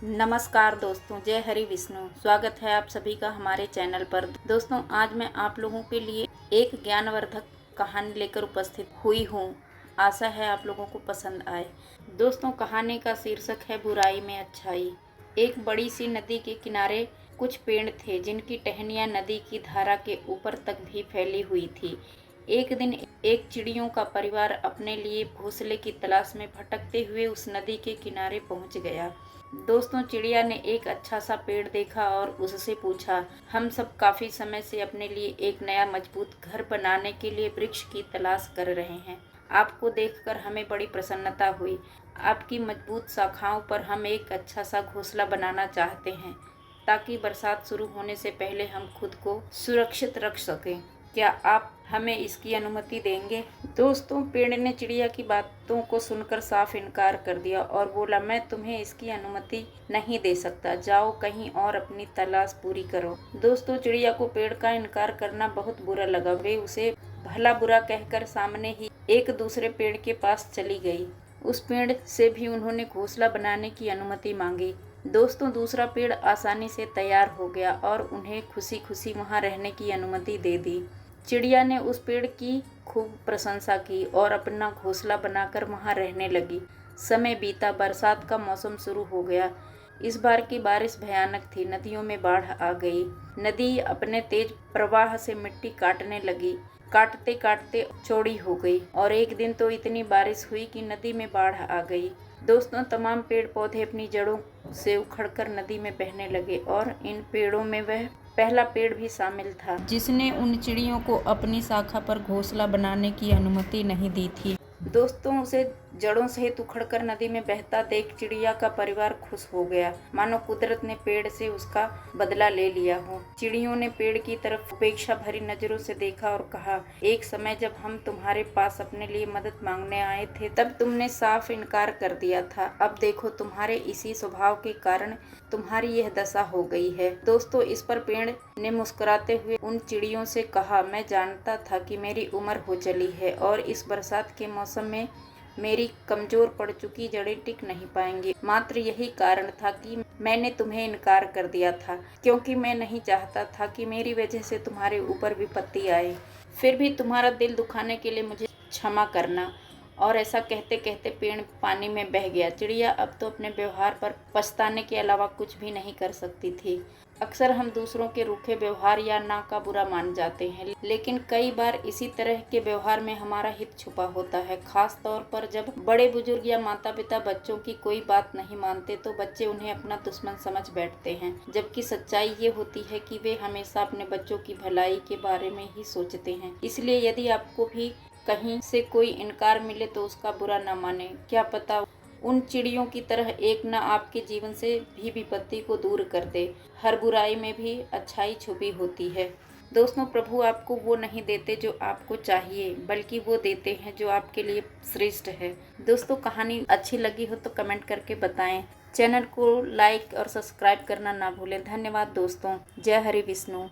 नमस्कार दोस्तों, जय हरि विष्णु। स्वागत है आप सभी का हमारे चैनल पर। दोस्तों, आज मैं आप लोगों के लिए एक ज्ञानवर्धक कहानी लेकर उपस्थित हुई हूँ। आशा है आप लोगों को पसंद आए। दोस्तों, कहानी का शीर्षक है बुराई में अच्छाई। एक बड़ी सी नदी के किनारे कुछ पेड़ थे जिनकी टहनियाँ नदी की धारा के ऊपर तक भी फैली हुई थी। एक दिन एक चिड़ियों का परिवार अपने लिए घोंसले की तलाश में भटकते हुए उस नदी के किनारे पहुंच गया। दोस्तों, चिड़िया ने एक अच्छा सा पेड़ देखा और उससे पूछा, हम सब काफी समय से अपने लिए एक नया मजबूत घर बनाने के लिए वृक्ष की तलाश कर रहे हैं। आपको देखकर हमें बड़ी प्रसन्नता हुई। आपकी मजबूत शाखाओं पर हम एक अच्छा सा घोंसला बनाना चाहते हैं ताकि बरसात शुरू होने से पहले हम खुद को सुरक्षित रख सकें। क्या आप हमें इसकी अनुमति देंगे? दोस्तों, पेड़ ने चिड़िया की बातों को सुनकर साफ इनकार कर दिया और बोला, मैं तुम्हें इसकी अनुमति नहीं दे सकता। जाओ कहीं और अपनी तलाश पूरी करो। दोस्तों, चिड़िया को पेड़ का इनकार करना बहुत बुरा लगा। वे उसे भला बुरा कहकर सामने ही एक दूसरे पेड़ के पास चली गई। उस पेड़ से भी उन्होंने घोंसला बनाने की अनुमति मांगी। दोस्तों, दूसरा पेड़ आसानी से तैयार हो गया और उन्हें खुशी खुशी वहां रहने की अनुमति दे दी। चिड़िया ने उस पेड़ की खूब प्रशंसा की और अपना घोंसला बनाकर वहां रहने लगी। समय बीता, बरसात का मौसम शुरू हो गया। इस बार की बारिश भयानक थी। नदियों में बाढ़ आ गई। नदी अपने तेज प्रवाह से मिट्टी काटने लगी। काटते काटते चौड़ी हो गई और एक दिन तो इतनी बारिश हुई कि नदी में बाढ़ आ गई। दोस्तों, तमाम पेड़ पौधे अपनी जड़ों से उखड़कर नदी में बहने लगे और इन पेड़ों में वह पहला पेड़ भी शामिल था जिसने उन चिड़ियों को अपनी शाखा पर घोंसला बनाने की अनुमति नहीं दी थी। दोस्तों, उसे जड़ों सहित उखड़कर नदी में बहता देख चिड़िया का परिवार खुश हो गया, मानो कुदरत ने पेड़ से उसका बदला ले लिया हो। चिड़ियों ने पेड़ की तरफ उपेक्षा भरी नजरों से देखा और कहा, एक समय जब हम तुम्हारे पास अपने लिए मदद मांगने आए थे तब तुमने साफ इनकार कर दिया था। अब देखो, तुम्हारे इसी स्वभाव के कारण तुम्हारी यह दशा हो गई है। दोस्तों, इस पर पेड़ ने मुस्कुराते हुए उन चिड़ियों से कहा, मैं जानता था कि मेरी उम्र हो चली है और इस बरसात के मौसम में मेरी कमजोर पड़ चुकी जड़ें टिक नहीं पाएंगी। मात्र यही कारण था कि मैंने तुम्हें इनकार कर दिया था, क्योंकि मैं नहीं चाहता था कि मेरी वजह से तुम्हारे ऊपर विपत्ति आए। फिर भी तुम्हारा दिल दुखाने के लिए मुझे क्षमा करना। और ऐसा कहते कहते पेड़ पानी में बह गया। चिड़िया अब तो अपने व्यवहार पर पछताने के अलावा कुछ भी नहीं कर सकती थी। अक्सर हम दूसरों के रूखे व्यवहार या ना का बुरा मान जाते हैं, लेकिन कई बार इसी तरह के व्यवहार में हमारा हित छुपा होता है। खास तौर पर जब बड़े बुजुर्ग या माता पिता बच्चों की कोई बात नहीं मानते तो बच्चे उन्हें अपना दुश्मन समझ बैठते हैं, जबकि सच्चाई ये होती है कि वे हमेशा अपने बच्चों की भलाई के बारे में ही सोचते हैं। इसलिए यदि आपको भी कहीं से कोई इनकार मिले तो उसका बुरा न माने। क्या पता उन चिड़ियों की तरह एक न आपके जीवन से भी विपत्ति को दूर कर दे। हर बुराई में भी अच्छाई छुपी होती है। दोस्तों, प्रभु आपको वो नहीं देते जो आपको चाहिए, बल्कि वो देते हैं जो आपके लिए श्रेष्ठ है। दोस्तों, कहानी अच्छी लगी हो तो कमेंट करके बताएं। चैनल को लाइक और सब्सक्राइब करना ना भूलें। धन्यवाद दोस्तों। जय हरि विष्णु।